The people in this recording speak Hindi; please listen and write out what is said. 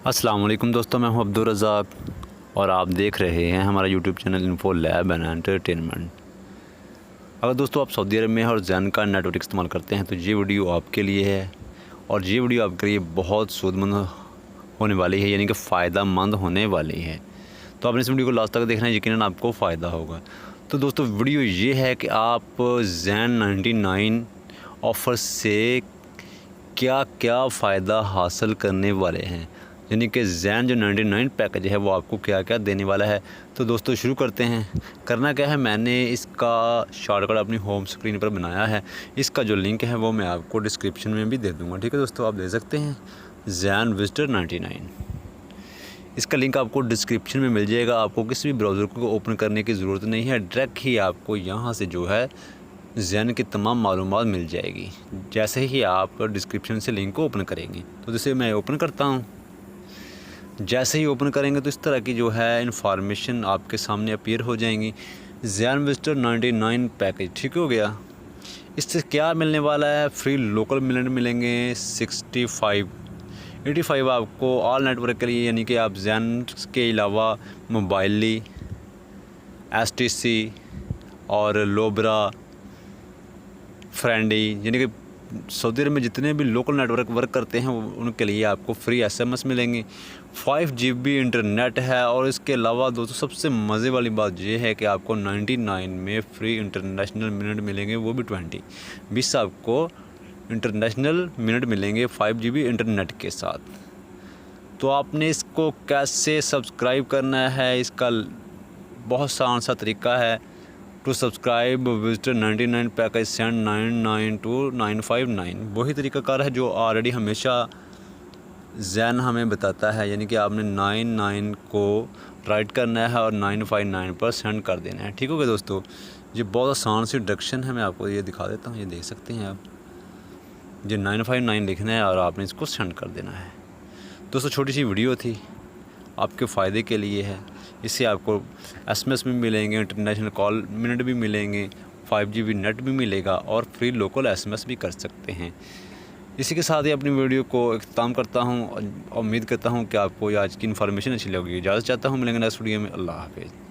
अस्सलाम वालेकुम दोस्तों, मैं हूं अब्दुल रज़ाक और आप देख रहे हैं हमारा YouTube channel info lab and entertainment. अगर दोस्तों आप सऊदी अरब में हैं और ज़ैन का नेटवर्क इस्तेमाल करते हैं तो ये वीडियो आपके लिए है और ये वीडियो आपके लिए बहुत सूदमंद होने वाली है, यानी कि फ़ायदा मंद होने वाली है। तो आपने इस वीडियो को लास्ट तक देखना है, यकीनन आपको फ़ायदा होगा। तो दोस्तों वीडियो ये है कि आप ज़ैन 99 ऑफ़र से क्या क्या फ़ायदा हासिल करने वाले हैं, यानी कि ज़ैन जो 99 पैकेज है वो आपको क्या क्या देने वाला है। तो दोस्तों शुरू करते हैं। करना क्या है, मैंने इसका शॉर्टकट अपनी होम स्क्रीन पर बनाया है। इसका जो लिंक है वो मैं आपको डिस्क्रिप्शन में भी दे दूँगा, ठीक है दोस्तों, आप दे सकते हैं। ज़ैन विज़िटर 99, इसका लिंक आपको डिस्क्रिप्शन में मिल जाएगा। आपको किसी भी ब्राउज़र को ओपन करने की ज़रूरत नहीं है, डायरेक्ट ही आपको यहाँ से जो है ज़ैन की तमाम मालूमात मिल जाएगी जैसे ही आप डिस्क्रिप्शन से लिंक को ओपन करेंगे। तो जैसे मैं ओपन करता हूँ, जैसे ही ओपन करेंगे तो इस तरह की जो है इंफॉर्मेशन आपके सामने अपीयर हो जाएंगी। ज़ैन विज़िटर 99 पैकेज ठीक हो गया। इससे क्या मिलने वाला है, फ्री लोकल मिनट मिलेंगे 85 आपको ऑल नेटवर्क के लिए, यानी कि आप ज़ैन के अलावा मोबाइली, एसटीसी और लोब्रा, फ्रेंडी, यानी कि सऊदी अरब में जितने भी लोकल नेटवर्क वर्क करते हैं उनके लिए आपको फ्री एसएमएस मिलेंगे। 5 GB इंटरनेट है और इसके अलावा दोस्तों सबसे मज़े वाली बात यह है कि आपको 99 में फ्री इंटरनेशनल मिनट मिलेंगे, वो भी 20 आपको इंटरनेशनल मिनट मिलेंगे 5 GB इंटरनेट के साथ। तो आपने इसको कैसे सब्सक्राइब करना है, इसका बहुत आसान सा तरीका है। To subscribe visitor 99 package send 992959, वही तरीक़ाकार है जो ऑलरेडी हमेशा ज़ैन हमें बताता है, यानी कि आपने 99 को राइट करना है और 959 पर सेंड कर देना है। ठीक हो गया दोस्तों, ये बहुत आसान सी डिडक्शन है। मैं आपको ये दिखा देता हूँ, ये देख सकते हैं आप, ये 959 लिखना है और आपने इसको सेंड कर देना है। दोस्तों छोटी सी वीडियो थी, आपके फ़ायदे के लिए है। इससे आपको एसएमएस भी मिलेंगे, इंटरनेशनल कॉल मिनट भी मिलेंगे, 5 GB नेट भी मिलेगा और फ्री लोकल एसएमएस भी कर सकते हैं। इसी के साथ ही अपनी वीडियो को इख्तिताम करता हूँ और उम्मीद करता हूँ कि आपको आज की इन्फॉर्मेशन अच्छी लगी। इजाज़त चाहता हूँ, मिलेंगे नेक्स्ट वीडियो में। अल्लाह हाफ़िज़।